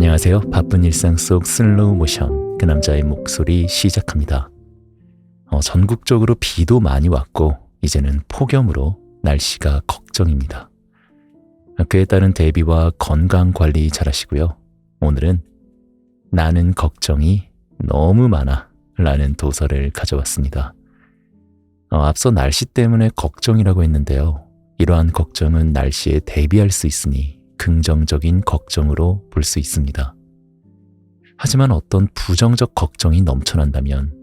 안녕하세요. 바쁜 일상 속 슬로우 모션, 그 남자의 목소리 시작합니다. 전국적으로 비도 많이 왔고 이제는 폭염으로 날씨가 걱정입니다. 그에 따른 대비와 건강 관리 잘하시고요. 오늘은 나는 걱정이 너무 많아 라는 도서를 가져왔습니다. 앞서 날씨 때문에 걱정이라고 했는데요. 이러한 걱정은 날씨에 대비할 수 있으니 긍정적인 걱정으로 볼 수 있습니다. 하지만 어떤 부정적 걱정이 넘쳐난다면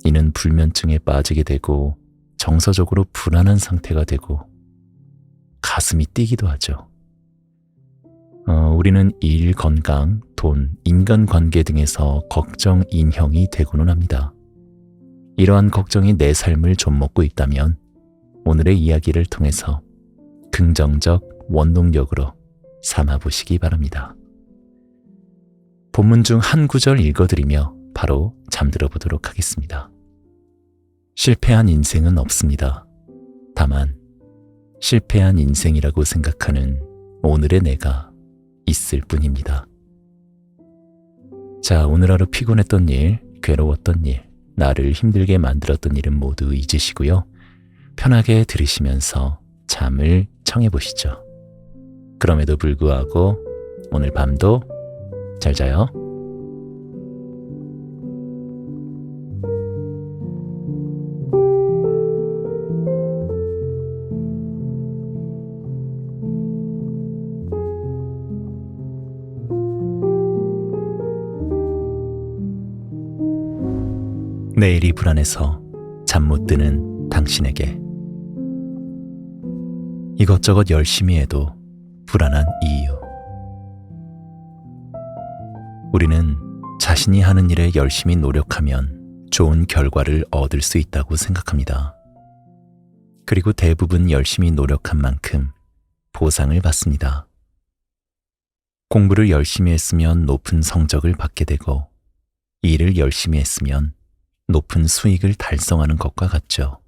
이는 불면증에 빠지게 되고 정서적으로 불안한 상태가 되고 가슴이 뛰기도 하죠. 우리는 일, 건강, 돈, 인간관계 등에서 걱정 인형이 되고는 합니다. 이러한 걱정이 내 삶을 좀먹고 있다면 오늘의 이야기를 통해서 긍정적 원동력으로 삼아보시기 바랍니다. 본문 중 한 구절 읽어드리며 바로 잠들어 보도록 하겠습니다. 실패한 인생은 없습니다. 다만 실패한 인생이라고 생각하는 오늘의 내가 있을 뿐입니다. 자, 오늘 하루 피곤했던 일, 괴로웠던 일, 나를 힘들게 만들었던 일은 모두 잊으시고요. 편하게 들으시면서 잠을 청해 보시죠. 그럼에도 불구하고 오늘 밤도 잘 자요. 내일이 불안해서 잠 못 드는 당신에게 이것저것 열심히 해도 불안한 이유. 우리는 자신이 하는 일에 열심히 노력하면 좋은 결과를 얻을 수 있다고 생각합니다. 그리고 대부분 열심히 노력한 만큼 보상을 받습니다. 공부를 열심히 했으면 높은 성적을 받게 되고 일을 열심히 했으면 높은 수익을 달성하는 것과 같죠.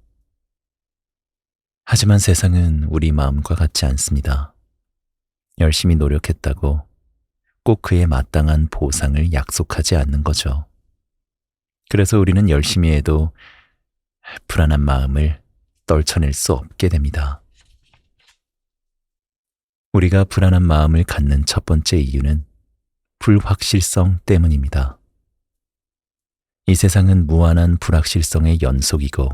하지만 세상은 우리 마음과 같지 않습니다. 열심히 노력했다고 꼭 그에 마땅한 보상을 약속하지 않는 거죠. 그래서 우리는 열심히 해도 불안한 마음을 떨쳐낼 수 없게 됩니다. 우리가 불안한 마음을 갖는 첫 번째 이유는 불확실성 때문입니다. 이 세상은 무한한 불확실성의 연속이고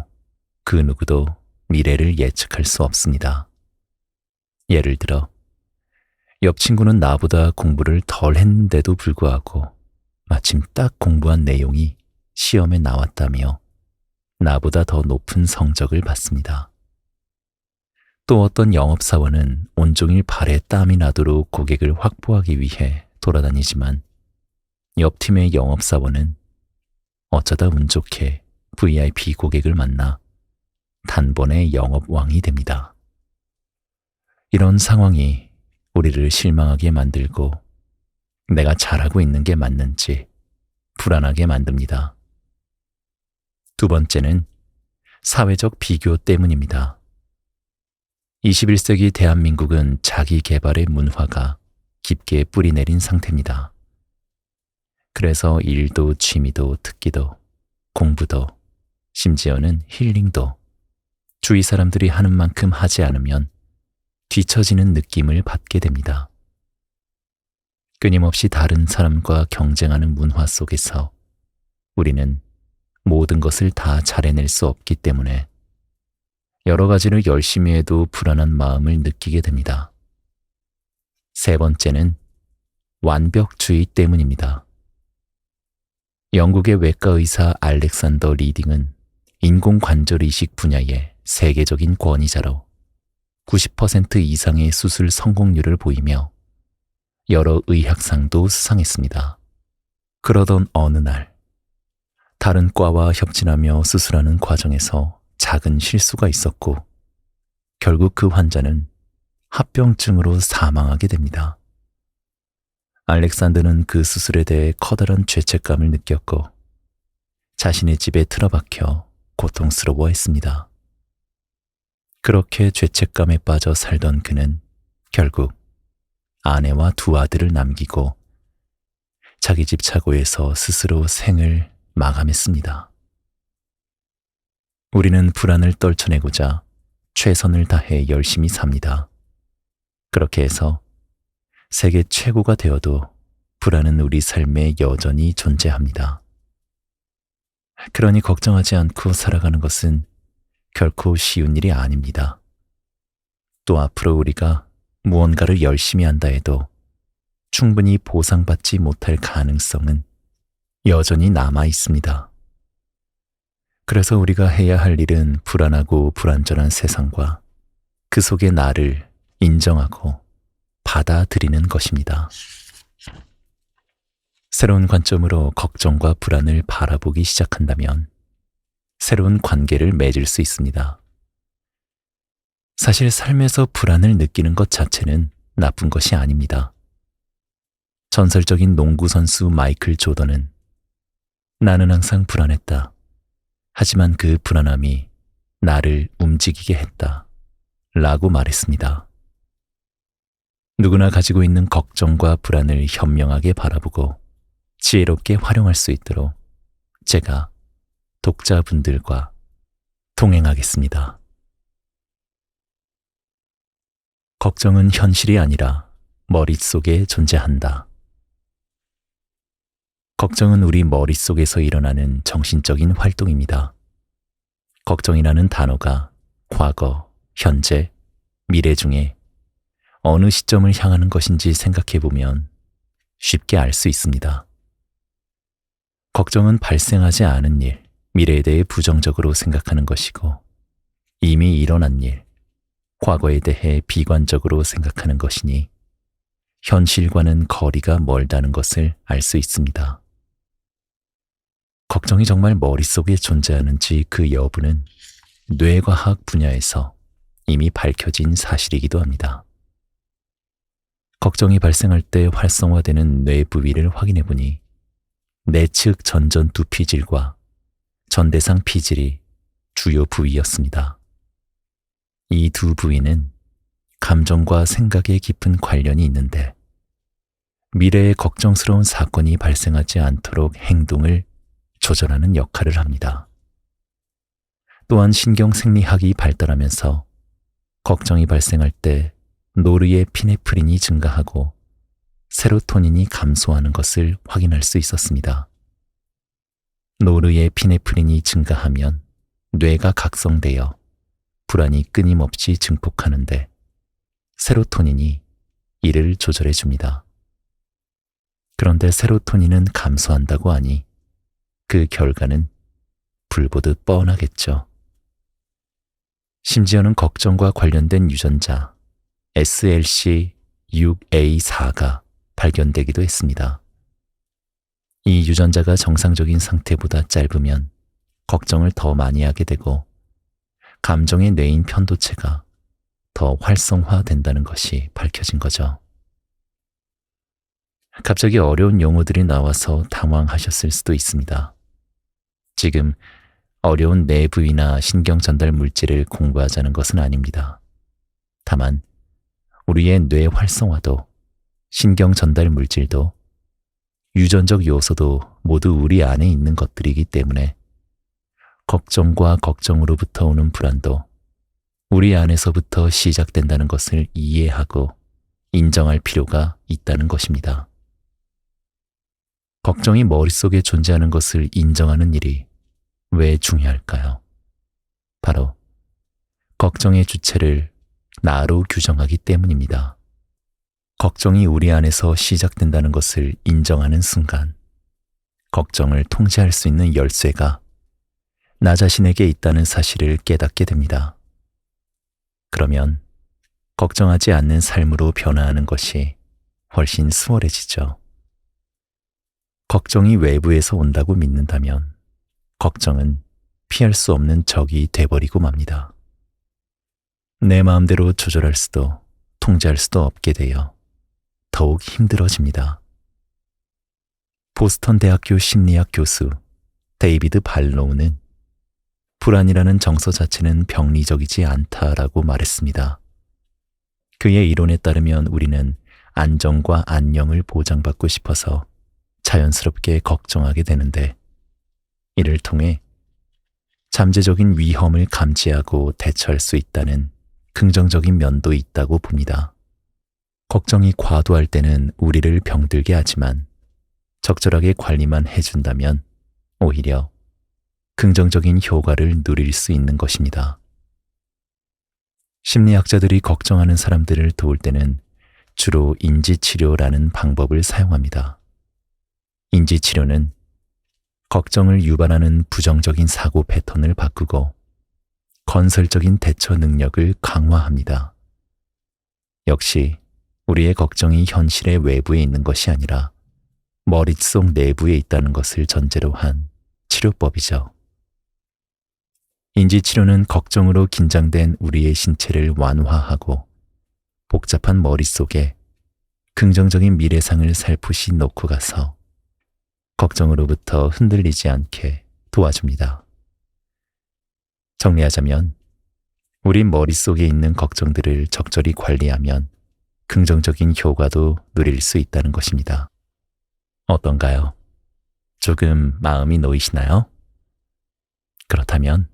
그 누구도 미래를 예측할 수 없습니다. 예를 들어 옆 친구는 나보다 공부를 덜 했는데도 불구하고 마침 딱 공부한 내용이 시험에 나왔다며 나보다 더 높은 성적을 받습니다. 또 어떤 영업사원은 온종일 발에 땀이 나도록 고객을 확보하기 위해 돌아다니지만 옆 팀의 영업사원은 어쩌다 운 좋게 VIP 고객을 만나 단번에 영업왕이 됩니다. 이런 상황이 우리를 실망하게 만들고 내가 잘하고 있는 게 맞는지 불안하게 만듭니다. 두 번째는 사회적 비교 때문입니다. 21세기 대한민국은 자기 개발의 문화가 깊게 뿌리내린 상태입니다. 그래서 일도 취미도 특기도 공부도 심지어는 힐링도 주위 사람들이 하는 만큼 하지 않으면 뒤처지는 느낌을 받게 됩니다. 끊임없이 다른 사람과 경쟁하는 문화 속에서 우리는 모든 것을 다 잘해낼 수 없기 때문에 여러 가지를 열심히 해도 불안한 마음을 느끼게 됩니다. 세 번째는 완벽주의 때문입니다. 영국의 외과 의사 알렉산더 리딩은 인공관절 이식 분야의 세계적인 권위자로 90% 이상의 수술 성공률을 보이며 여러 의학상도 수상했습니다. 그러던 어느 날 다른 과와 협진하며 수술하는 과정에서 작은 실수가 있었고 결국 그 환자는 합병증으로 사망하게 됩니다. 알렉산더는 그 수술에 대해 커다란 죄책감을 느꼈고 자신의 집에 틀어박혀 고통스러워했습니다. 그렇게 죄책감에 빠져 살던 그는 결국 아내와 두 아들을 남기고 자기 집 차고에서 스스로 생을 마감했습니다. 우리는 불안을 떨쳐내고자 최선을 다해 열심히 삽니다. 그렇게 해서 세계 최고가 되어도 불안은 우리 삶에 여전히 존재합니다. 그러니 걱정하지 않고 살아가는 것은 결코 쉬운 일이 아닙니다. 또 앞으로 우리가 무언가를 열심히 한다 해도 충분히 보상받지 못할 가능성은 여전히 남아 있습니다. 그래서 우리가 해야 할 일은 불안하고 불안전한 세상과 그 속의 나를 인정하고 받아들이는 것입니다. 새로운 관점으로 걱정과 불안을 바라보기 시작한다면 새로운 관계를 맺을 수 있습니다. 사실 삶에서 불안을 느끼는 것 자체는 나쁜 것이 아닙니다. 전설적인 농구 선수 마이클 조던은 나는 항상 불안했다. 하지만 그 불안함이 나를 움직이게 했다. 라고 말했습니다. 누구나 가지고 있는 걱정과 불안을 현명하게 바라보고 지혜롭게 활용할 수 있도록 제가 독자분들과 동행하겠습니다. 걱정은 현실이 아니라 머릿속에 존재한다. 걱정은 우리 머릿속에서 일어나는 정신적인 활동입니다. 걱정이라는 단어가 과거, 현재, 미래 중에 어느 시점을 향하는 것인지 생각해 보면 쉽게 알 수 있습니다. 걱정은 발생하지 않은 일, 미래에 대해 부정적으로 생각하는 것이고 이미 일어난 일, 과거에 대해 비관적으로 생각하는 것이니 현실과는 거리가 멀다는 것을 알 수 있습니다. 걱정이 정말 머릿속에 존재하는지 그 여부는 뇌과학 분야에서 이미 밝혀진 사실이기도 합니다. 걱정이 발생할 때 활성화되는 뇌 부위를 확인해 보니 내측 전전 두피질과 전대상 피질이 주요 부위였습니다. 이 두 부위는 감정과 생각에 깊은 관련이 있는데 미래에 걱정스러운 사건이 발생하지 않도록 행동을 조절하는 역할을 합니다. 또한 신경생리학이 발달하면서 걱정이 발생할 때 노르에피네프린이 증가하고 세로토닌이 감소하는 것을 확인할 수 있었습니다. 노르에피네프린이 증가하면 뇌가 각성되어 불안이 끊임없이 증폭하는데 세로토닌이 이를 조절해 줍니다. 그런데 세로토닌은 감소한다고 하니 그 결과는 불보듯 뻔하겠죠. 심지어는 걱정과 관련된 유전자 SLC6A4가 발견되기도 했습니다. 이 유전자가 정상적인 상태보다 짧으면 걱정을 더 많이 하게 되고 감정의 뇌인 편도체가 더 활성화된다는 것이 밝혀진 거죠. 갑자기 어려운 용어들이 나와서 당황하셨을 수도 있습니다. 지금 어려운 뇌 부위나 신경 전달 물질을 공부하자는 것은 아닙니다. 다만 우리의 뇌 활성화도 신경 전달 물질도 유전적 요소도 모두 우리 안에 있는 것들이기 때문에 걱정과 걱정으로부터 오는 불안도 우리 안에서부터 시작된다는 것을 이해하고 인정할 필요가 있다는 것입니다. 걱정이 머릿속에 존재하는 것을 인정하는 일이 왜 중요할까요? 바로 걱정의 주체를 나로 규정하기 때문입니다. 걱정이 우리 안에서 시작된다는 것을 인정하는 순간 걱정을 통제할 수 있는 열쇠가 나 자신에게 있다는 사실을 깨닫게 됩니다. 그러면 걱정하지 않는 삶으로 변화하는 것이 훨씬 수월해지죠. 걱정이 외부에서 온다고 믿는다면 걱정은 피할 수 없는 적이 돼버리고 맙니다. 내 마음대로 조절할 수도 통제할 수도 없게 되어 더욱 힘들어집니다. 보스턴 대학교 심리학 교수 데이비드 발로우는 불안이라는 정서 자체는 병리적이지 않다라고 말했습니다. 그의 이론에 따르면 우리는 안정과 안녕을 보장받고 싶어서 자연스럽게 걱정하게 되는데 이를 통해 잠재적인 위험을 감지하고 대처할 수 있다는 긍정적인 면도 있다고 봅니다. 걱정이 과도할 때는 우리를 병들게 하지만 적절하게 관리만 해준다면 오히려 긍정적인 효과를 누릴 수 있는 것입니다. 심리학자들이 걱정하는 사람들을 도울 때는 주로 인지치료라는 방법을 사용합니다. 인지치료는 걱정을 유발하는 부정적인 사고 패턴을 바꾸고 건설적인 대처 능력을 강화합니다. 역시 우리의 걱정이 현실의 외부에 있는 것이 아니라 머릿속 내부에 있다는 것을 전제로 한 치료법이죠. 인지치료는 걱정으로 긴장된 우리의 신체를 완화하고 복잡한 머릿속에 긍정적인 미래상을 살포시 놓고 가서 걱정으로부터 흔들리지 않게 도와줍니다. 정리하자면 우리 머릿속에 있는 걱정들을 적절히 관리하면 긍정적인 효과도 누릴 수 있다는 것입니다. 어떤가요? 조금 마음이 놓이시나요? 그렇다면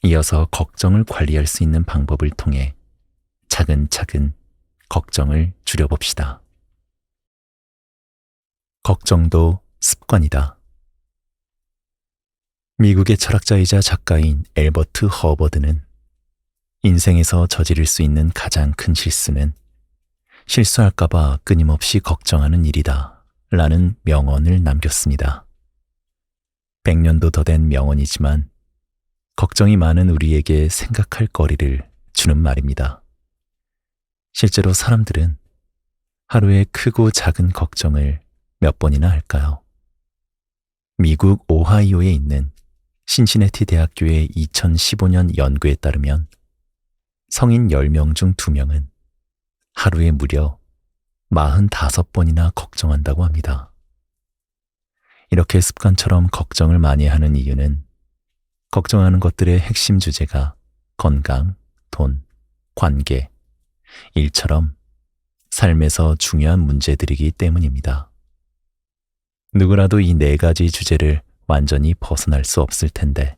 이어서 걱정을 관리할 수 있는 방법을 통해 차근차근 걱정을 줄여봅시다. 걱정도 습관이다. 미국의 철학자이자 작가인 앨버트 허버드는 인생에서 저지를 수 있는 가장 큰 실수는 실수할까봐 끊임없이 걱정하는 일이다 라는 명언을 남겼습니다. 100년도 더 된 명언이지만 걱정이 많은 우리에게 생각할 거리를 주는 말입니다. 실제로 사람들은 하루에 크고 작은 걱정을 몇 번이나 할까요? 미국 오하이오에 있는 신시내티 대학교의 2015년 연구에 따르면 성인 10명 중 2명은 하루에 무려 45번이나 걱정한다고 합니다. 이렇게 습관처럼 걱정을 많이 하는 이유는 걱정하는 것들의 핵심 주제가 건강, 돈, 관계, 일처럼 삶에서 중요한 문제들이기 때문입니다. 누구라도 이 4가지 주제를 완전히 벗어날 수 없을 텐데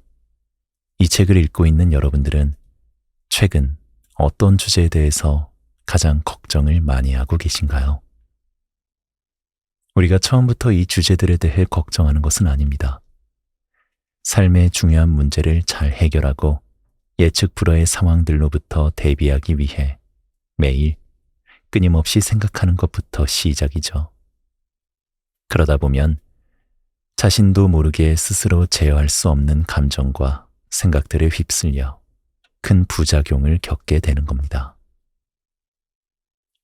이 책을 읽고 있는 여러분들은 최근 어떤 주제에 대해서 가장 걱정을 많이 하고 계신가요? 우리가 처음부터 이 주제들에 대해 걱정하는 것은 아닙니다. 삶의 중요한 문제를 잘 해결하고 예측 불허의 상황들로부터 대비하기 위해 매일 끊임없이 생각하는 것부터 시작이죠. 그러다 보면 자신도 모르게 스스로 제어할 수 없는 감정과 생각들에 휩쓸려 큰 부작용을 겪게 되는 겁니다.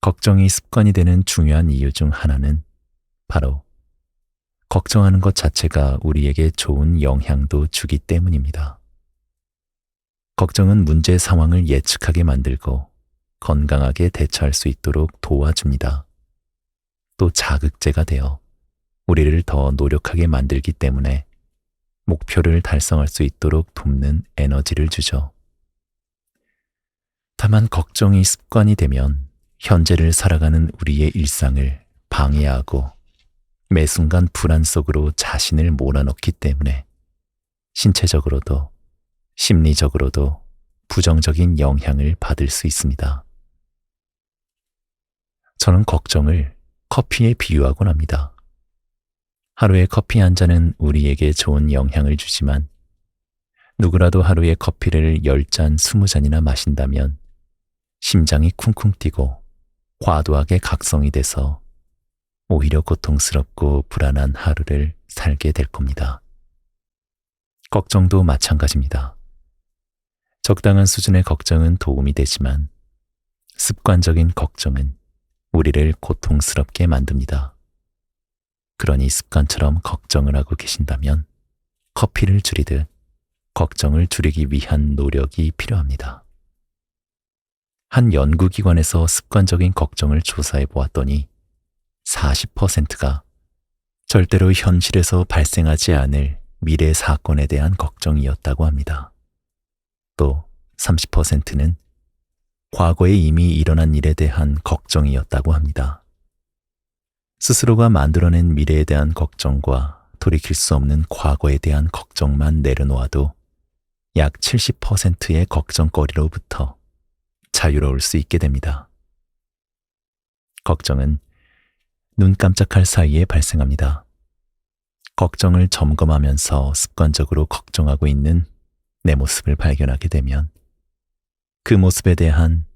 걱정이 습관이 되는 중요한 이유 중 하나는 바로 걱정하는 것 자체가 우리에게 좋은 영향도 주기 때문입니다. 걱정은 문제 상황을 예측하게 만들고 건강하게 대처할 수 있도록 도와줍니다. 또 자극제가 되어 우리를 더 노력하게 만들기 때문에 목표를 달성할 수 있도록 돕는 에너지를 주죠. 다만 걱정이 습관이 되면 현재를 살아가는 우리의 일상을 방해하고 매 순간 불안 속으로 자신을 몰아넣기 때문에 신체적으로도 심리적으로도 부정적인 영향을 받을 수 있습니다. 저는 걱정을 커피에 비유하곤 합니다. 하루에 커피 한 잔은 우리에게 좋은 영향을 주지만 누구라도 하루에 커피를 10잔, 20잔이나 마신다면 심장이 쿵쿵 뛰고 과도하게 각성이 돼서 오히려 고통스럽고 불안한 하루를 살게 될 겁니다. 걱정도 마찬가지입니다. 적당한 수준의 걱정은 도움이 되지만 습관적인 걱정은 우리를 고통스럽게 만듭니다. 그러니 습관처럼 걱정을 하고 계신다면 커피를 줄이듯 걱정을 줄이기 위한 노력이 필요합니다. 한 연구기관에서 습관적인 걱정을 조사해 보았더니 40%가 절대로 현실에서 발생하지 않을 미래 사건에 대한 걱정이었다고 합니다. 또 30%는 과거에 이미 일어난 일에 대한 걱정이었다고 합니다. 스스로가 만들어낸 미래에 대한 걱정과 돌이킬 수 없는 과거에 대한 걱정만 내려놓아도 약 70%의 걱정거리로부터 자유로울 수 있게 됩니다. 걱정은 눈 깜짝할 사이에 발생합니다. 걱정을 점검하면서 습관적으로 걱정하고 있는 내 모습을 발견하게 되면 그 모습에 대한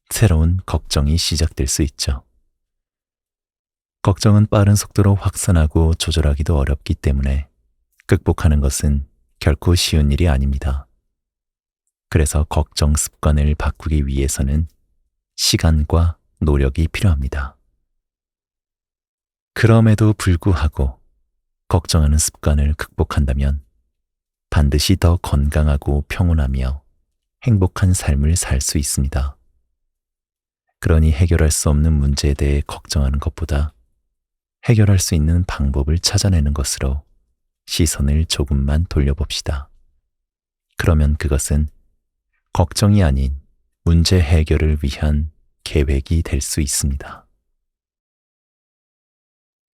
새로운 걱정이 시작될 수 있죠. 걱정은 빠른 속도로 확산하고 조절하기도 어렵기 때문에 극복하는 것은 결코 쉬운 일이 아닙니다. 그래서 걱정 습관을 바꾸기 위해서는 시간과 노력이 필요합니다. 그럼에도 불구하고 걱정하는 습관을 극복한다면 반드시 더 건강하고 평온하며 행복한 삶을 살 수 있습니다. 그러니 해결할 수 없는 문제에 대해 걱정하는 것보다 해결할 수 있는 방법을 찾아내는 것으로 시선을 조금만 돌려봅시다. 그러면 그것은 걱정이 아닌 문제 해결을 위한 계획이 될 수 있습니다.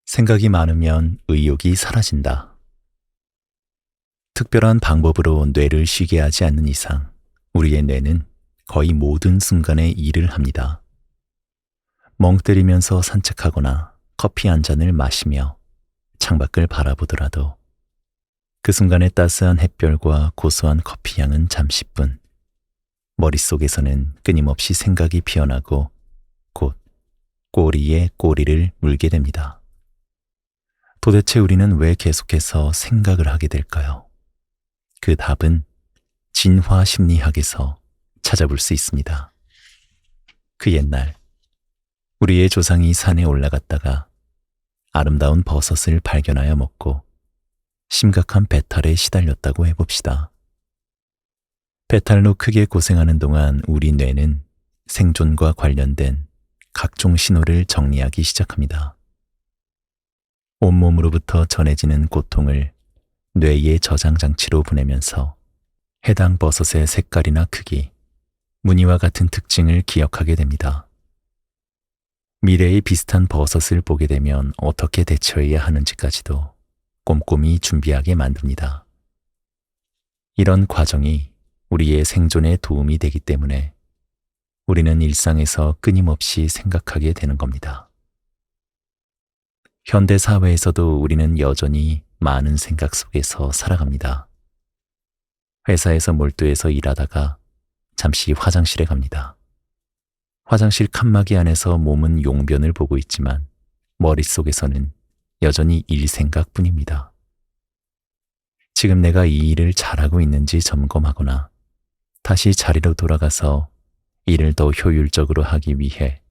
생각이 많으면 의욕이 사라진다. 특별한 방법으로 뇌를 쉬게 하지 않는 이상 우리의 뇌는 거의 모든 순간에 일을 합니다. 멍 때리면서 산책하거나 커피 한 잔을 마시며 창밖을 바라보더라도 그 순간의 따스한 햇별과 고소한 커피 향은 잠시뿐 머릿속에서는 끊임없이 생각이 피어나고 곧 꼬리에 꼬리를 물게 됩니다. 도대체 우리는 왜 계속해서 생각을 하게 될까요? 그 답은 진화 심리학에서 찾아볼 수 있습니다. 그 옛날 우리의 조상이 산에 올라갔다가 아름다운 버섯을 발견하여 먹고 심각한 배탈에 시달렸다고 해봅시다. 배탈로 크게 고생하는 동안 우리 뇌는 생존과 관련된 각종 신호를 정리하기 시작합니다. 온몸으로부터 전해지는 고통을 뇌의 저장장치로 보내면서 해당 버섯의 색깔이나 크기, 무늬와 같은 특징을 기억하게 됩니다. 미래의 비슷한 버섯을 보게 되면 어떻게 대처해야 하는지까지도 꼼꼼히 준비하게 만듭니다. 이런 과정이 우리의 생존에 도움이 되기 때문에 우리는 일상에서 끊임없이 생각하게 되는 겁니다. 현대 사회에서도 우리는 여전히 많은 생각 속에서 살아갑니다. 회사에서 몰두해서 일하다가 잠시 화장실에 갑니다. 화장실 칸막이 안에서 몸은 용변을 보고 있지만 머릿속에서는 여전히 일 생각뿐입니다. 지금 내가 이 일을 잘하고 있는지 점검하거나 다시 자리로 돌아가서 일을 더 효율적으로 하기 위해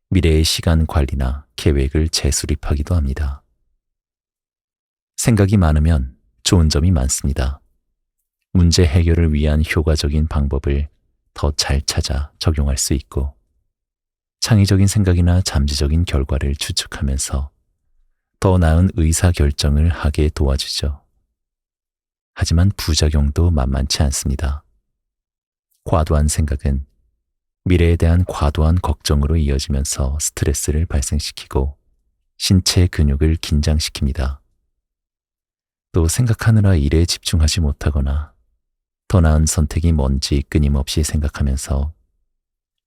미래의 시간 관리나 계획을 재수립하기도 합니다. 생각이 많으면 좋은 점이 많습니다. 문제 해결을 위한 효과적인 방법을 더 잘 찾아 적용할 수 있고 창의적인 생각이나 잠재적인 결과를 추측하면서 더 나은 의사결정을 하게 도와주죠. 하지만 부작용도 만만치 않습니다. 과도한 생각은 미래에 대한 과도한 걱정으로 이어지면서 스트레스를 발생시키고 신체 근육을 긴장시킵니다. 또 생각하느라 일에 집중하지 못하거나 더 나은 선택이 뭔지 끊임없이 생각하면서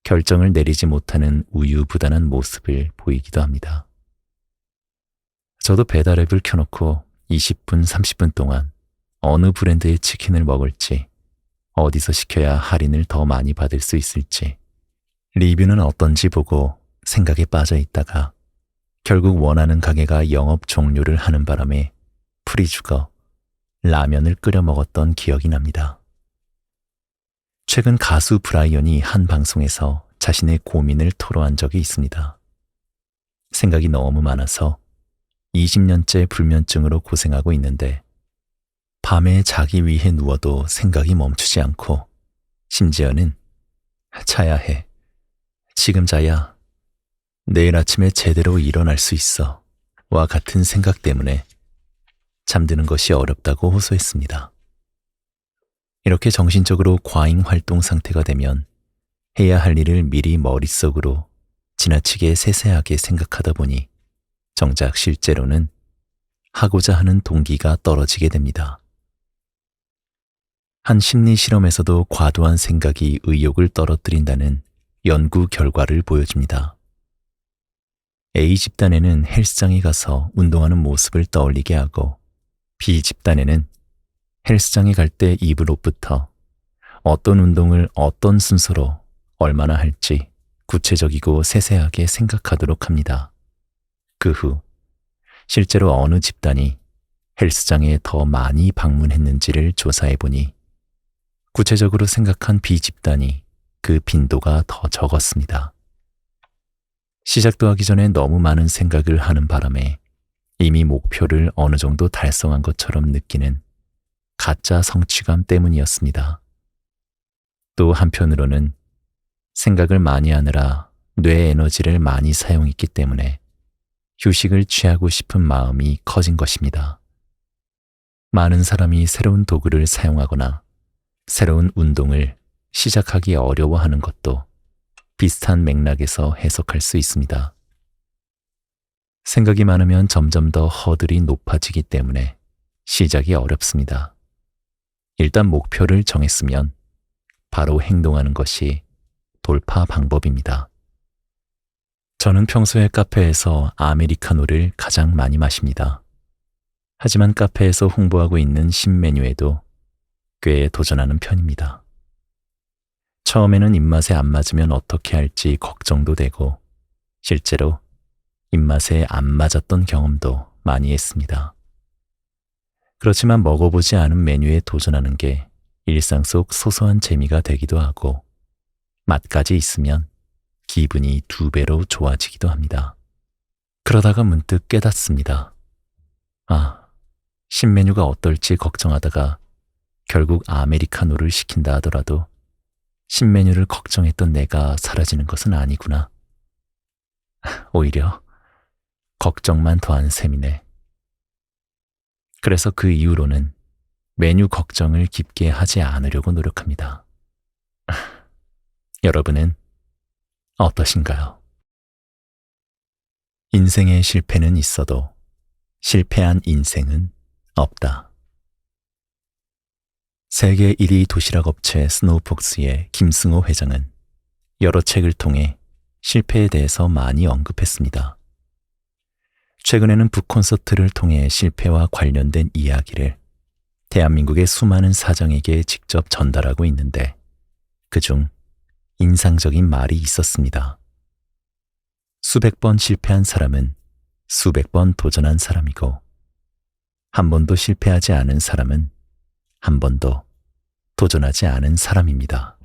결정을 내리지 못하는 우유부단한 모습을 보이기도 합니다. 저도 배달앱을 켜놓고 20분, 30분 동안 어느 브랜드의 치킨을 먹을지, 어디서 시켜야 할인을 더 많이 받을 수 있을지, 리뷰는 어떤지 보고 생각에 빠져 있다가 결국 원하는 가게가 영업 종료를 하는 바람에 풀이 죽어 라면을 끓여 먹었던 기억이 납니다. 최근 가수 브라이언이 한 방송에서 자신의 고민을 토로한 적이 있습니다. 생각이 너무 많아서 20년째 불면증으로 고생하고 있는데 밤에 자기 위해 누워도 생각이 멈추지 않고 심지어는 자야 해. 지금 자야 내일 아침에 제대로 일어날 수 있어. 와 같은 생각 때문에 잠드는 것이 어렵다고 호소했습니다. 이렇게 정신적으로 과잉 활동 상태가 되면 해야 할 일을 미리 머릿속으로 지나치게 세세하게 생각하다 보니 정작 실제로는 하고자 하는 동기가 떨어지게 됩니다. 한 심리 실험에서도 과도한 생각이 의욕을 떨어뜨린다는 연구 결과를 보여줍니다. A 집단에는 헬스장에 가서 운동하는 모습을 떠올리게 하고 B 집단에는 헬스장에 갈 때 입을 옷부터 어떤 운동을 어떤 순서로 얼마나 할지 구체적이고 세세하게 생각하도록 합니다. 그 후 실제로 어느 집단이 헬스장에 더 많이 방문했는지를 조사해 보니 구체적으로 생각한 B 집단이 그 빈도가 더 적었습니다. 시작도 하기 전에 너무 많은 생각을 하는 바람에 이미 목표를 어느 정도 달성한 것처럼 느끼는 가짜 성취감 때문이었습니다. 또 한편으로는 생각을 많이 하느라 뇌 에너지를 많이 사용했기 때문에 휴식을 취하고 싶은 마음이 커진 것입니다. 많은 사람이 새로운 도구를 사용하거나 새로운 운동을 시작하기 어려워하는 것도 비슷한 맥락에서 해석할 수 있습니다. 생각이 많으면 점점 더 허들이 높아지기 때문에 시작이 어렵습니다. 일단 목표를 정했으면 바로 행동하는 것이 돌파 방법입니다. 저는 평소에 카페에서 아메리카노를 가장 많이 마십니다. 하지만 카페에서 홍보하고 있는 신메뉴에도 꽤 도전하는 편입니다. 처음에는 입맛에 안 맞으면 어떻게 할지 걱정도 되고 실제로 입맛에 안 맞았던 경험도 많이 했습니다. 그렇지만 먹어보지 않은 메뉴에 도전하는 게 일상 속 소소한 재미가 되기도 하고 맛까지 있으면 기분이 2배로 좋아지기도 합니다. 그러다가 문득 깨닫습니다. 아, 신메뉴가 어떨지 걱정하다가 결국 아메리카노를 시킨다 하더라도 신메뉴를 걱정했던 내가 사라지는 것은 아니구나. 오히려 걱정만 더한 셈이네. 그래서 그 이후로는 메뉴 걱정을 깊게 하지 않으려고 노력합니다. 여러분은 어떠신가요? 인생의 실패는 있어도 실패한 인생은 없다. 세계 1위 도시락 업체 스노우폭스의 김승호 회장은 여러 책을 통해 실패에 대해서 많이 언급했습니다. 최근에는 북콘서트를 통해 실패와 관련된 이야기를 대한민국의 수많은 사장에게 직접 전달하고 있는데 그중 인상적인 말이 있었습니다. 수백 번 실패한 사람은 수백 번 도전한 사람이고 한 번도 실패하지 않은 사람은 한 번도 도전하지 않은 사람입니다.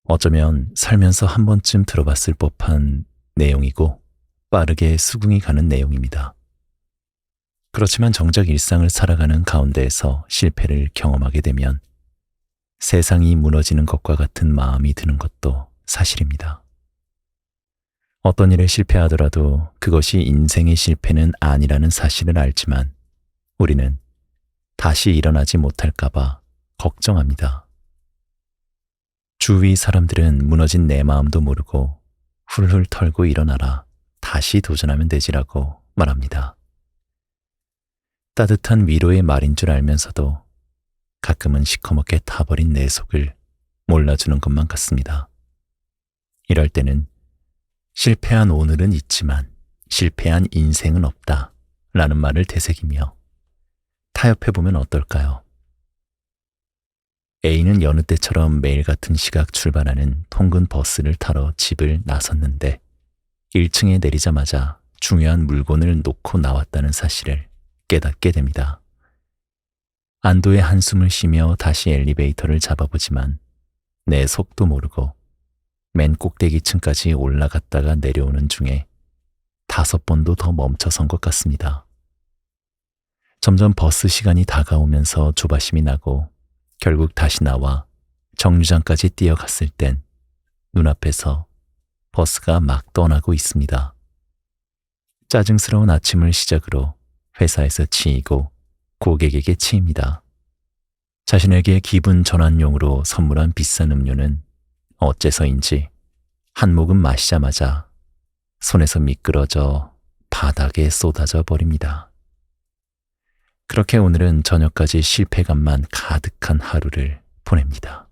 어쩌면 살면서 한 번쯤 들어봤을 법한 내용이고 빠르게 수긍이 가는 내용입니다. 그렇지만 정작 일상을 살아가는 가운데에서 실패를 경험하게 되면 세상이 무너지는 것과 같은 마음이 드는 것도 사실입니다. 어떤 일에 실패하더라도 그것이 인생의 실패는 아니라는 사실을 알지만 우리는 다시 일어나지 못할까봐 걱정합니다. 주위 사람들은 무너진 내 마음도 모르고 훌훌 털고 일어나라, 다시 도전하면 되지라고 말합니다. 따뜻한 위로의 말인 줄 알면서도 가끔은 시커멓게 타버린 내 속을 몰라주는 것만 같습니다. 이럴 때는 실패한 오늘은 있지만 실패한 인생은 없다 라는 말을 되새기며 타협해보면 어떨까요? A는 여느 때처럼 매일 같은 시각 출발하는 통근 버스를 타러 집을 나섰는데 1층에 내리자마자 중요한 물건을 놓고 나왔다는 사실을 깨닫게 됩니다. 안도의 한숨을 쉬며 다시 엘리베이터를 잡아보지만 내 속도 모르고 맨 꼭대기층까지 올라갔다가 내려오는 중에 5번도 더 멈춰선 것 같습니다. 점점 버스 시간이 다가오면서 조바심이 나고 결국 다시 나와 정류장까지 뛰어갔을 땐 눈앞에서 버스가 막 떠나고 있습니다. 짜증스러운 아침을 시작으로 회사에서 치이고 고객에게 치입니다. 자신에게 기분 전환용으로 선물한 비싼 음료는 어째서인지 한 모금 마시자마자 손에서 미끄러져 바닥에 쏟아져 버립니다. 그렇게 오늘은 저녁까지 실패감만 가득한 하루를 보냅니다.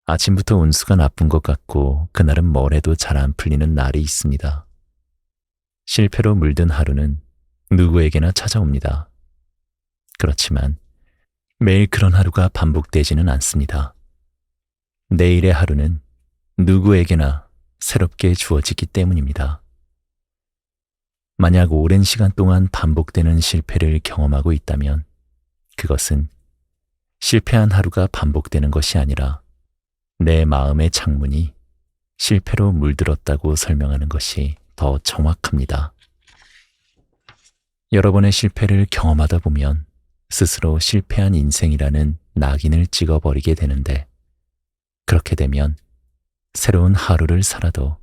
아침부터 운수가 나쁜 것 같고 그날은 뭘 해도 잘 안 풀리는 날이 있습니다. 실패로 물든 하루는 누구에게나 찾아옵니다. 그렇지만 매일 그런 하루가 반복되지는 않습니다. 내일의 하루는 누구에게나 새롭게 주어지기 때문입니다. 만약 오랜 시간 동안 반복되는 실패를 경험하고 있다면 그것은 실패한 하루가 반복되는 것이 아니라 내 마음의 창문이 실패로 물들었다고 설명하는 것이 더 정확합니다. 여러 번의 실패를 경험하다 보면 스스로 실패한 인생이라는 낙인을 찍어버리게 되는데 그렇게 되면 새로운 하루를 살아도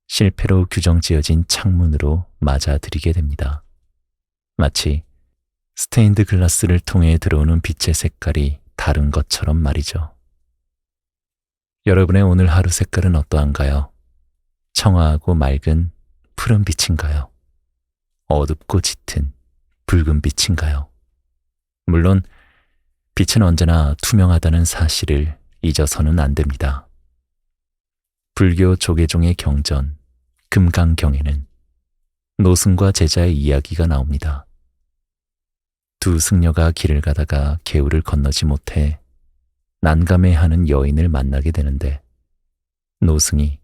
실패로 규정지어진 창문으로 맞아들이게 됩니다. 마치 스테인드 글라스를 통해 들어오는 빛의 색깔이 다른 것처럼 말이죠. 여러분의 오늘 하루 색깔은 어떠한가요? 청아하고 맑은 푸른 빛인가요? 어둡고 짙은 붉은 빛인가요? 물론 빛은 언제나 투명하다는 사실을 잊어서는 안 됩니다. 불교 조계종의 경전 금강경에는 노승과 제자의 이야기가 나옵니다. 두 승려가 길을 가다가 개울을 건너지 못해 난감해하는 여인을 만나게 되는데 노승이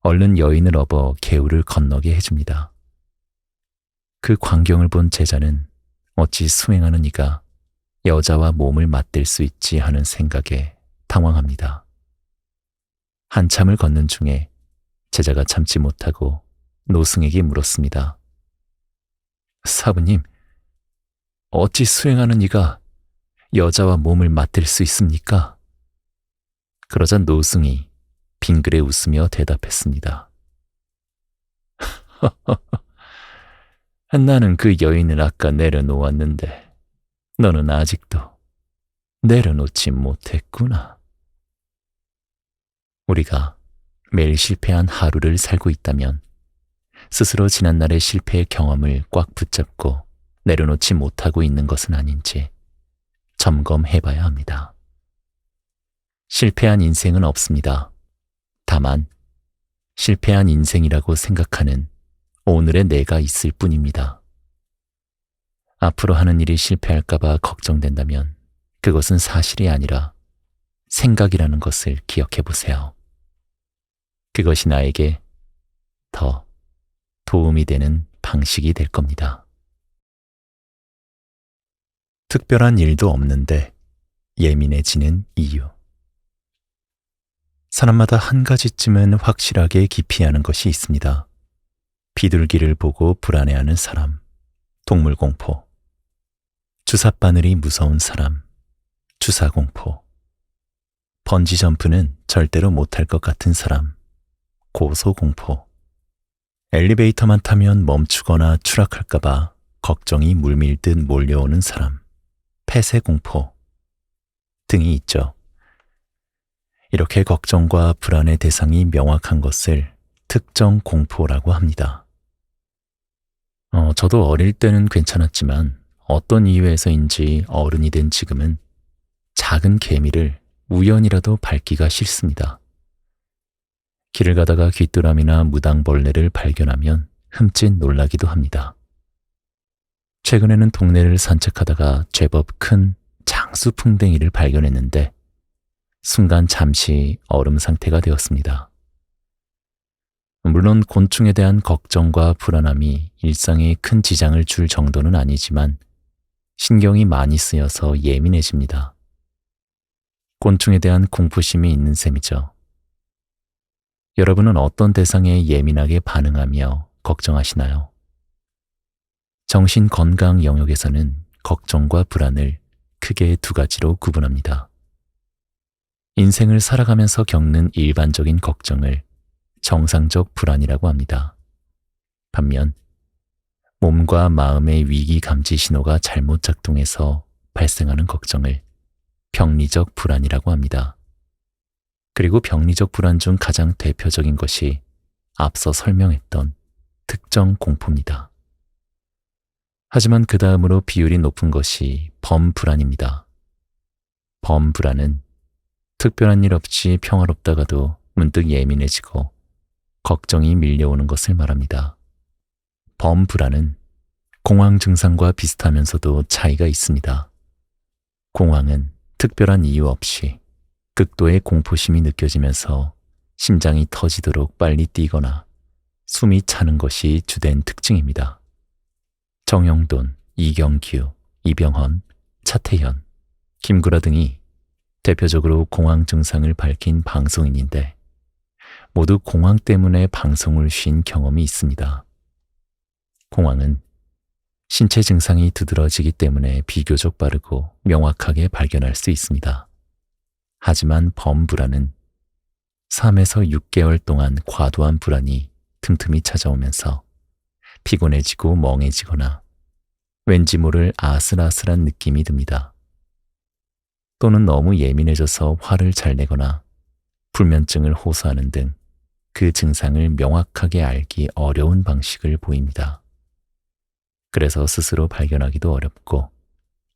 얼른 여인을 업어 개울을 건너게 해줍니다. 그 광경을 본 제자는 어찌 수행하는 이가 여자와 몸을 맞댈 수 있지 하는 생각에 당황합니다. 한참을 걷는 중에 제자가 참지 못하고 노승에게 물었습니다. 사부님, 어찌 수행하는 이가 여자와 몸을 맞댈 수 있습니까? 그러자 노승이 빙그레 웃으며 대답했습니다. 나는 그 여인을 아까 내려놓았는데 너는 아직도 내려놓지 못했구나. 우리가 매일 실패한 하루를 살고 있다면 스스로 지난날의 실패의 경험을 꽉 붙잡고 내려놓지 못하고 있는 것은 아닌지 점검해봐야 합니다. 실패한 인생은 없습니다. 다만 실패한 인생이라고 생각하는 오늘의 내가 있을 뿐입니다. 앞으로 하는 일이 실패할까봐 걱정된다면 그것은 사실이 아니라 생각이라는 것을 기억해 보세요. 그것이 나에게 더 도움이 되는 방식이 될 겁니다. 특별한 일도 없는데 예민해지는 이유. 사람마다 한 가지쯤은 확실하게 기피하는 것이 있습니다. 비둘기를 보고 불안해하는 사람, 동물공포, 주삿바늘이 무서운 사람, 주사공포, 번지점프는 절대로 못할 것 같은 사람, 고소공포, 엘리베이터만 타면 멈추거나 추락할까봐 걱정이 물밀듯 몰려오는 사람, 폐쇄공포 등이 있죠. 이렇게 걱정과 불안의 대상이 명확한 것을 특정 공포라고 합니다. 저도 어릴 때는 괜찮았지만 어떤 이유에서인지 어른이 된 지금은 작은 개미를 우연이라도 밟기가 싫습니다. 길을 가다가 귀뚜라미나 무당벌레를 발견하면 흠칫 놀라기도 합니다. 최근에는 동네를 산책하다가 제법 큰 장수풍뎅이를 발견했는데 순간 잠시 얼음 상태가 되었습니다. 물론 곤충에 대한 걱정과 불안함이 일상에 큰 지장을 줄 정도는 아니지만 신경이 많이 쓰여서 예민해집니다. 곤충에 대한 공포심이 있는 셈이죠. 여러분은 어떤 대상에 예민하게 반응하며 걱정하시나요? 정신건강 영역에서는 걱정과 불안을 크게 두 가지로 구분합니다. 인생을 살아가면서 겪는 일반적인 걱정을 정상적 불안이라고 합니다. 반면 몸과 마음의 위기 감지 신호가 잘못 작동해서 발생하는 걱정을 병리적 불안이라고 합니다. 그리고 병리적 불안 중 가장 대표적인 것이 앞서 설명했던 특정 공포입니다. 하지만 그 다음으로 비율이 높은 것이 범불안입니다. 범불안은 특별한 일 없이 평화롭다가도 문득 예민해지고 걱정이 밀려오는 것을 말합니다. 범불안은 공황 증상과 비슷하면서도 차이가 있습니다. 공황은 특별한 이유 없이 극도의 공포심이 느껴지면서 심장이 터지도록 빨리 뛰거나 숨이 차는 것이 주된 특징입니다. 정영돈, 이경규, 이병헌, 차태현, 김구라 등이 대표적으로 공황 증상을 밝힌 방송인인데 모두 공황 때문에 방송을 쉰 경험이 있습니다. 공황은 신체 증상이 두드러지기 때문에 비교적 빠르고 명확하게 발견할 수 있습니다. 하지만 범불안은 3에서 6개월 동안 과도한 불안이 틈틈이 찾아오면서 피곤해지고 멍해지거나 왠지 모를 아슬아슬한 느낌이 듭니다. 또는 너무 예민해져서 화를 잘 내거나 불면증을 호소하는 등 그 증상을 명확하게 알기 어려운 방식을 보입니다. 그래서 스스로 발견하기도 어렵고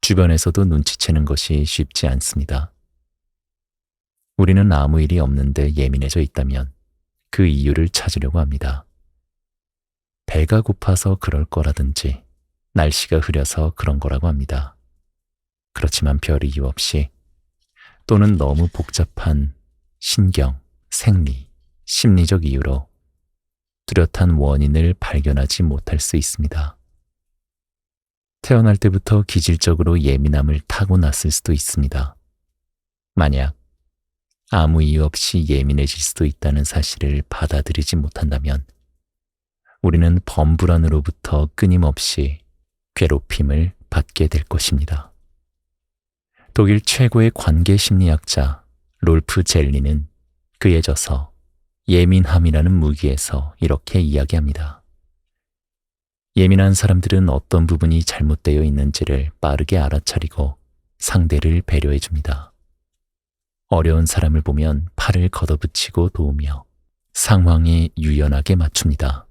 주변에서도 눈치채는 것이 쉽지 않습니다. 우리는 아무 일이 없는데 예민해져 있다면 그 이유를 찾으려고 합니다. 배가 고파서 그럴 거라든지 날씨가 흐려서 그런 거라고 합니다. 그렇지만 별 이유 없이 또는 너무 복잡한 신경, 생리, 심리적 이유로 뚜렷한 원인을 발견하지 못할 수 있습니다. 태어날 때부터 기질적으로 예민함을 타고났을 수도 있습니다. 만약 아무 이유 없이 예민해질 수도 있다는 사실을 받아들이지 못한다면 우리는 범불안으로부터 끊임없이 괴롭힘을 받게 될 것입니다. 독일 최고의 관계 심리학자 롤프 젤리는 그에 져서 예민함이라는 무기에서 이렇게 이야기합니다. 예민한 사람들은 어떤 부분이 잘못되어 있는지를 빠르게 알아차리고 상대를 배려해 줍니다. 어려운 사람을 보면 팔을 걷어붙이고 도우며 상황에 유연하게 맞춥니다.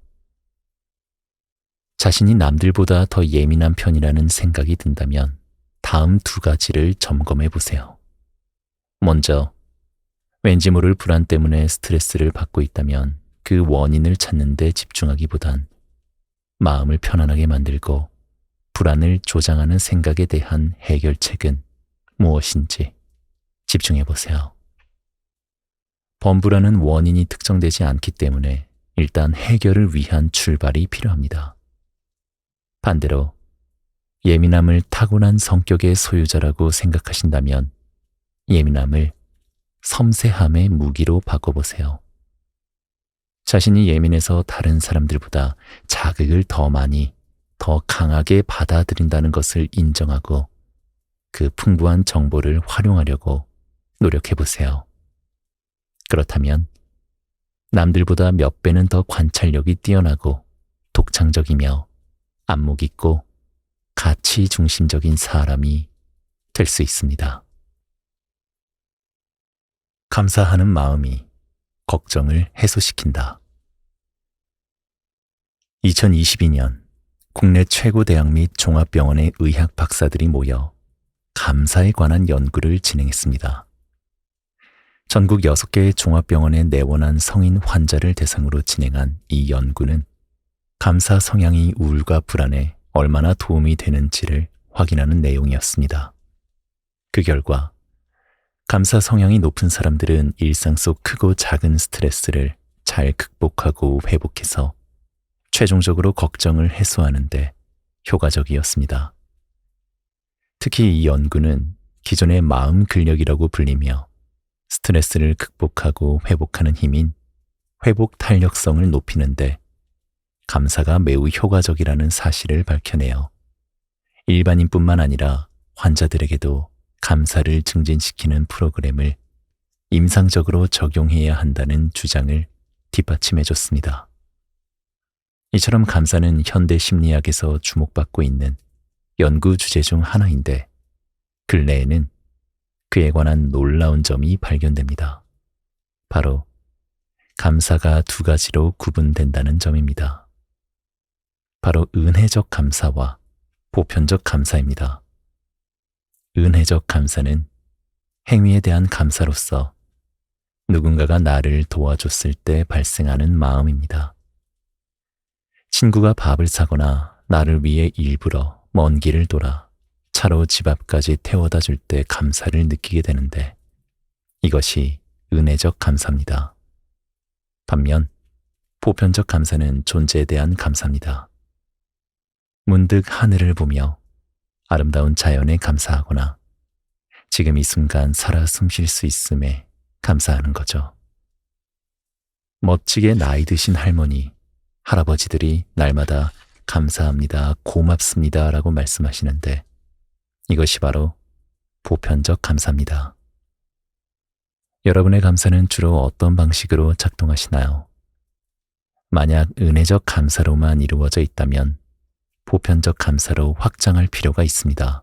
자신이 남들보다 더 예민한 편이라는 생각이 든다면 다음 2가지를 점검해 보세요. 먼저, 왠지 모를 불안 때문에 스트레스를 받고 있다면 그 원인을 찾는 데 집중하기보단 마음을 편안하게 만들고 불안을 조장하는 생각에 대한 해결책은 무엇인지 집중해 보세요. 범불안은 원인이 특정되지 않기 때문에 일단 해결을 위한 출발이 필요합니다. 반대로 예민함을 타고난 성격의 소유자라고 생각하신다면 예민함을 섬세함의 무기로 바꿔보세요. 자신이 예민해서 다른 사람들보다 자극을 더 많이, 더 강하게 받아들인다는 것을 인정하고 그 풍부한 정보를 활용하려고 노력해보세요. 그렇다면 남들보다 몇 배는 더 관찰력이 뛰어나고 독창적이며 안목 있고 가치 중심적인 사람이 될 수 있습니다. 감사하는 마음이 걱정을 해소시킨다. 2022년 국내 최고 대학 및 종합병원의 의학 박사들이 모여 감사에 관한 연구를 진행했습니다. 전국 6개의 종합병원에 내원한 성인 환자를 대상으로 진행한 이 연구는 감사 성향이 우울과 불안에 얼마나 도움이 되는지를 확인하는 내용이었습니다. 그 결과 감사 성향이 높은 사람들은 일상 속 크고 작은 스트레스를 잘 극복하고 회복해서 최종적으로 걱정을 해소하는 데 효과적이었습니다. 특히 이 연구는 기존의 마음 근력이라고 불리며 스트레스를 극복하고 회복하는 힘인 회복 탄력성을 높이는데 감사가 매우 효과적이라는 사실을 밝혀내어 일반인뿐만 아니라 환자들에게도 감사를 증진시키는 프로그램을 임상적으로 적용해야 한다는 주장을 뒷받침해줬습니다. 이처럼 감사는 현대 심리학에서 주목받고 있는 연구 주제 중 하나인데 근래에는 그에 관한 놀라운 점이 발견됩니다. 바로 감사가 두 가지로 구분된다는 점입니다. 바로 은혜적 감사와 보편적 감사입니다. 은혜적 감사는 행위에 대한 감사로서 누군가가 나를 도와줬을 때 발생하는 마음입니다. 친구가 밥을 사거나 나를 위해 일부러 먼 길을 돌아 차로 집 앞까지 태워다 줄 때 감사를 느끼게 되는데 이것이 은혜적 감사입니다. 반면 보편적 감사는 존재에 대한 감사입니다. 문득 하늘을 보며 아름다운 자연에 감사하거나 지금 이 순간 살아 숨쉴 수 있음에 감사하는 거죠. 멋지게 나이 드신 할머니, 할아버지들이 날마다 감사합니다, 고맙습니다 라고 말씀하시는데 이것이 바로 보편적 감사입니다. 여러분의 감사는 주로 어떤 방식으로 작동하시나요? 만약 은혜적 감사로만 이루어져 있다면 보편적 감사로 확장할 필요가 있습니다.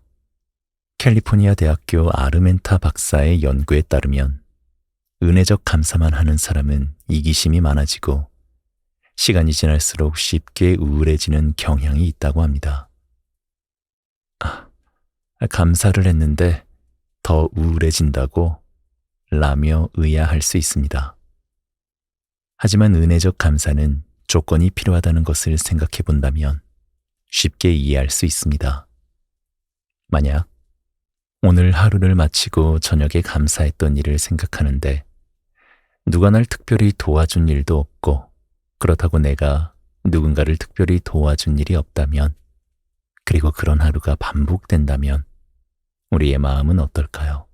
캘리포니아 대학교 아르멘타 박사의 연구에 따르면 은혜적 감사만 하는 사람은 이기심이 많아지고 시간이 지날수록 쉽게 우울해지는 경향이 있다고 합니다. 감사를 했는데 더 우울해진다고 라며 의아할 수 있습니다. 하지만 은혜적 감사는 조건이 필요하다는 것을 생각해 본다면 쉽게 이해할 수 있습니다. 만약 오늘 하루를 마치고 저녁에 감사했던 일을 생각하는데 누가 날 특별히 도와준 일도 없고 그렇다고 내가 누군가를 특별히 도와준 일이 없다면 그리고 그런 하루가 반복된다면 우리의 마음은 어떨까요?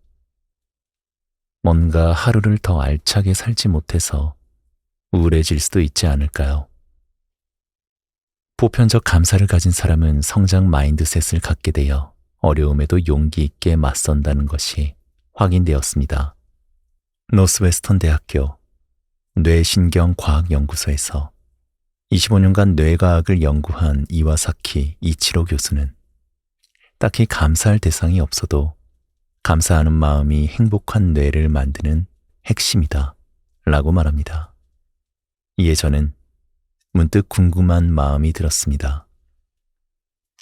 뭔가 하루를 더 알차게 살지 못해서 우울해질 수도 있지 않을까요? 보편적 감사를 가진 사람은 성장 마인드셋을 갖게 되어 어려움에도 용기 있게 맞선다는 것이 확인되었습니다. 노스웨스턴 대학교 뇌신경과학연구소에서 25년간 뇌과학을 연구한 이와사키 이치로 교수는 딱히 감사할 대상이 없어도 감사하는 마음이 행복한 뇌를 만드는 핵심이다 라고 말합니다. 이에 저는 문득 궁금한 마음이 들었습니다.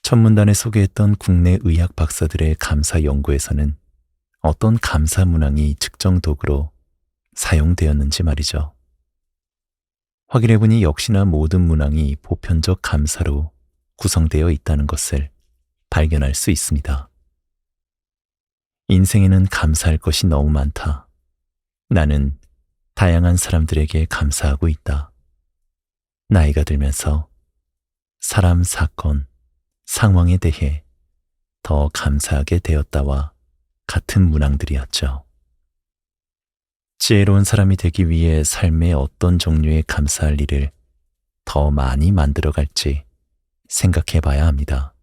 첫 문단에 소개했던 국내 의학 박사들의 감사 연구에서는 어떤 감사 문항이 측정 도구로 사용되었는지 말이죠. 확인해보니 역시나 모든 문항이 보편적 감사로 구성되어 있다는 것을 발견할 수 있습니다. 인생에는 감사할 것이 너무 많다. 나는 다양한 사람들에게 감사하고 있다. 나이가 들면서 사람, 사건, 상황에 대해 더 감사하게 되었다와 같은 문항들이었죠. 지혜로운 사람이 되기 위해 삶의 어떤 종류의 감사할 일을 더 많이 만들어갈지 생각해 봐야 합니다.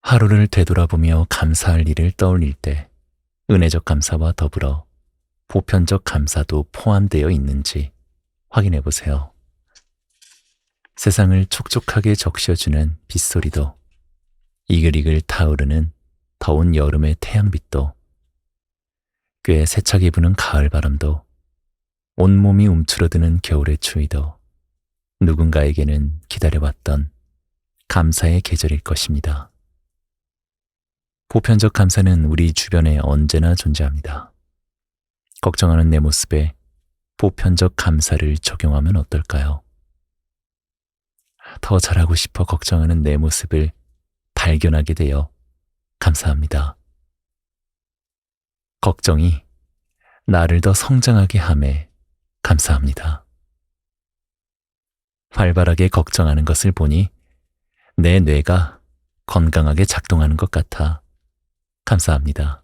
하루를 되돌아보며 감사할 일을 떠올릴 때 은혜적 감사와 더불어 보편적 감사도 포함되어 있는지 확인해 보세요. 세상을 촉촉하게 적셔주는 빗소리도, 이글이글 타오르는 더운 여름의 태양빛도, 꽤 세차게 부는 가을 바람도, 온몸이 움츠러드는 겨울의 추위도 누군가에게는 기다려왔던 감사의 계절일 것입니다. 보편적 감사는 우리 주변에 언제나 존재합니다. 걱정하는 내 모습에 보편적 감사를 적용하면 어떨까요? 더 잘하고 싶어 걱정하는 내 모습을 발견하게 되어 감사합니다. 걱정이 나를 더 성장하게 함에 감사합니다. 활발하게 걱정하는 것을 보니 내 뇌가 건강하게 작동하는 것 같아 감사합니다.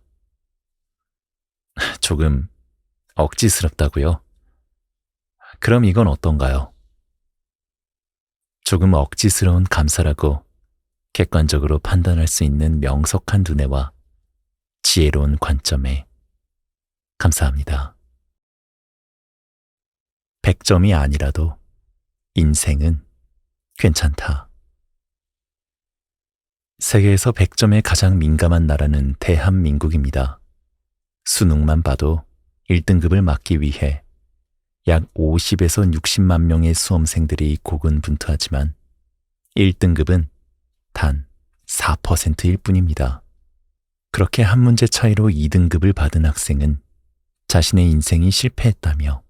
조금 억지스럽다고요? 그럼 이건 어떤가요? 조금 억지스러운 감사라고 객관적으로 판단할 수 있는 명석한 두뇌와 지혜로운 관점에 감사합니다. 100점이 아니라도 인생은 괜찮다. 세계에서 100점에 가장 민감한 나라는 대한민국입니다. 수능만 봐도 1등급을 맞기 위해 약 50에서 60만 명의 수험생들이 고군분투하지만 1등급은 단 4%일 뿐입니다. 그렇게 한 문제 차이로 2등급을 받은 학생은 자신의 인생이 실패했다며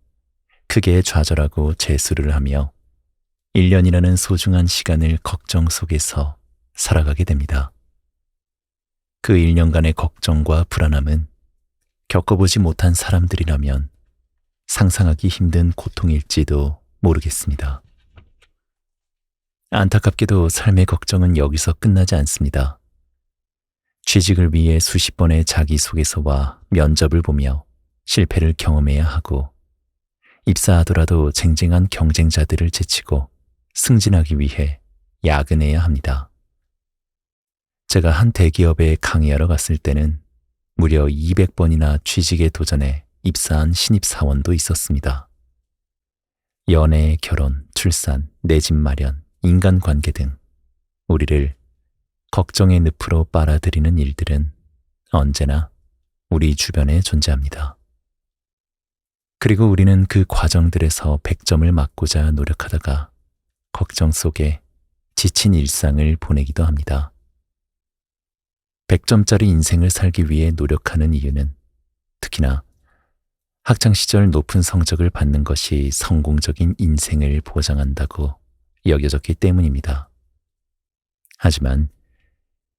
크게 좌절하고 재수를 하며 1년이라는 소중한 시간을 걱정 속에서 살아가게 됩니다. 그 1년간의 걱정과 불안함은 겪어보지 못한 사람들이라면 상상하기 힘든 고통일지도 모르겠습니다. 안타깝게도 삶의 걱정은 여기서 끝나지 않습니다. 취직을 위해 수십 번의 자기소개서와 면접을 보며 실패를 경험해야 하고, 입사하더라도 쟁쟁한 경쟁자들을 제치고 승진하기 위해 야근해야 합니다. 제가 한 대기업에 강의하러 갔을 때는 무려 200번이나 취직에 도전해 입사한 신입사원도 있었습니다. 연애, 결혼, 출산, 내 집 마련, 인간관계 등 우리를 걱정의 늪으로 빨아들이는 일들은 언제나 우리 주변에 존재합니다. 그리고 우리는 그 과정들에서 100점을 맞고자 노력하다가 걱정 속에 지친 일상을 보내기도 합니다. 100점짜리 인생을 살기 위해 노력하는 이유는 특히나 학창시절 높은 성적을 받는 것이 성공적인 인생을 보장한다고 여겨졌기 때문입니다. 하지만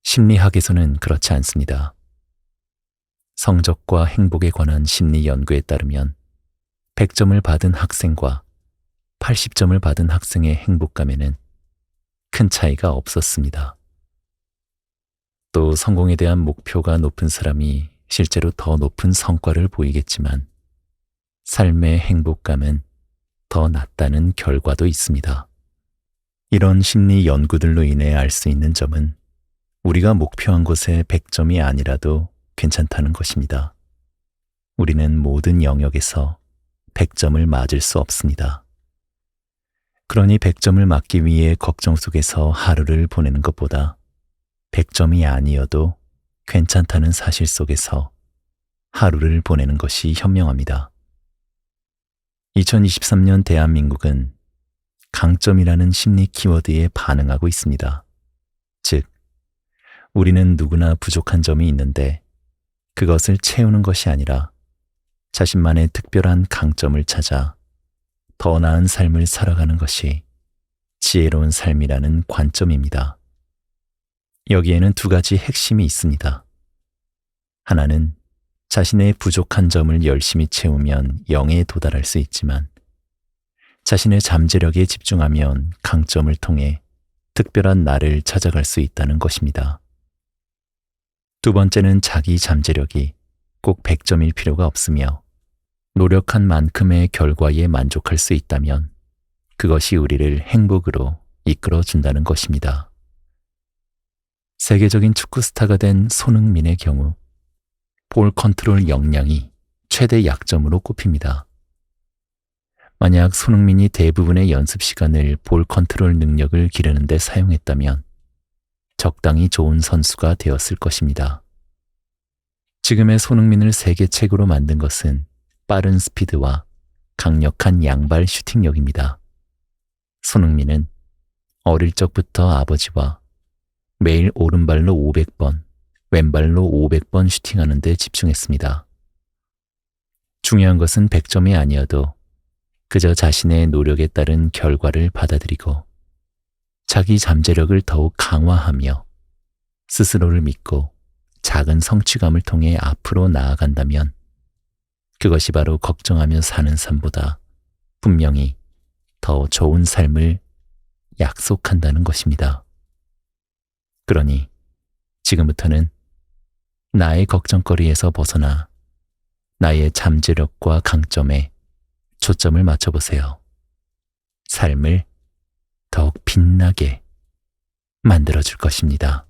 심리학에서는 그렇지 않습니다. 성적과 행복에 관한 심리 연구에 따르면 100점을 받은 학생과 80점을 받은 학생의 행복감에는 큰 차이가 없었습니다. 또 성공에 대한 목표가 높은 사람이 실제로 더 높은 성과를 보이겠지만 삶의 행복감은 더 낮다는 결과도 있습니다. 이런 심리 연구들로 인해 알 수 있는 점은 우리가 목표한 곳에 100점이 아니라도 괜찮다는 것입니다. 우리는 모든 영역에서 100점을 맞을 수 없습니다. 그러니 100점을 맞기 위해 걱정 속에서 하루를 보내는 것보다 100점이 아니어도 괜찮다는 사실 속에서 하루를 보내는 것이 현명합니다. 2023년 대한민국은 강점이라는 심리 키워드에 반응하고 있습니다. 즉, 우리는 누구나 부족한 점이 있는데 그것을 채우는 것이 아니라 자신만의 특별한 강점을 찾아 더 나은 삶을 살아가는 것이 지혜로운 삶이라는 관점입니다. 여기에는 두 가지 핵심이 있습니다. 하나는 자신의 부족한 점을 열심히 채우면 영에 도달할 수 있지만 자신의 잠재력에 집중하면 강점을 통해 특별한 나를 찾아갈 수 있다는 것입니다. 두 번째는 자기 잠재력이 꼭 100점일 필요가 없으며 노력한 만큼의 결과에 만족할 수 있다면 그것이 우리를 행복으로 이끌어 준다는 것입니다. 세계적인 축구 스타가 된 손흥민의 경우 볼 컨트롤 역량이 최대 약점으로 꼽힙니다. 만약 손흥민이 대부분의 연습 시간을 볼 컨트롤 능력을 기르는 데 사용했다면 적당히 좋은 선수가 되었을 것입니다. 지금의 손흥민을 세계 최고로 만든 것은 빠른 스피드와 강력한 양발 슈팅력입니다. 손흥민은 어릴 적부터 아버지와 매일 오른발로 500번, 왼발로 500번 슈팅하는 데 집중했습니다. 중요한 것은 100점이 아니어도 그저 자신의 노력에 따른 결과를 받아들이고 자기 잠재력을 더욱 강화하며 스스로를 믿고 작은 성취감을 통해 앞으로 나아간다면 그것이 바로 걱정하며 사는 삶보다 분명히 더 좋은 삶을 약속한다는 것입니다. 그러니 지금부터는 나의 걱정거리에서 벗어나 나의 잠재력과 강점에 초점을 맞춰보세요. 삶을 더욱 빛나게 만들어줄 것입니다.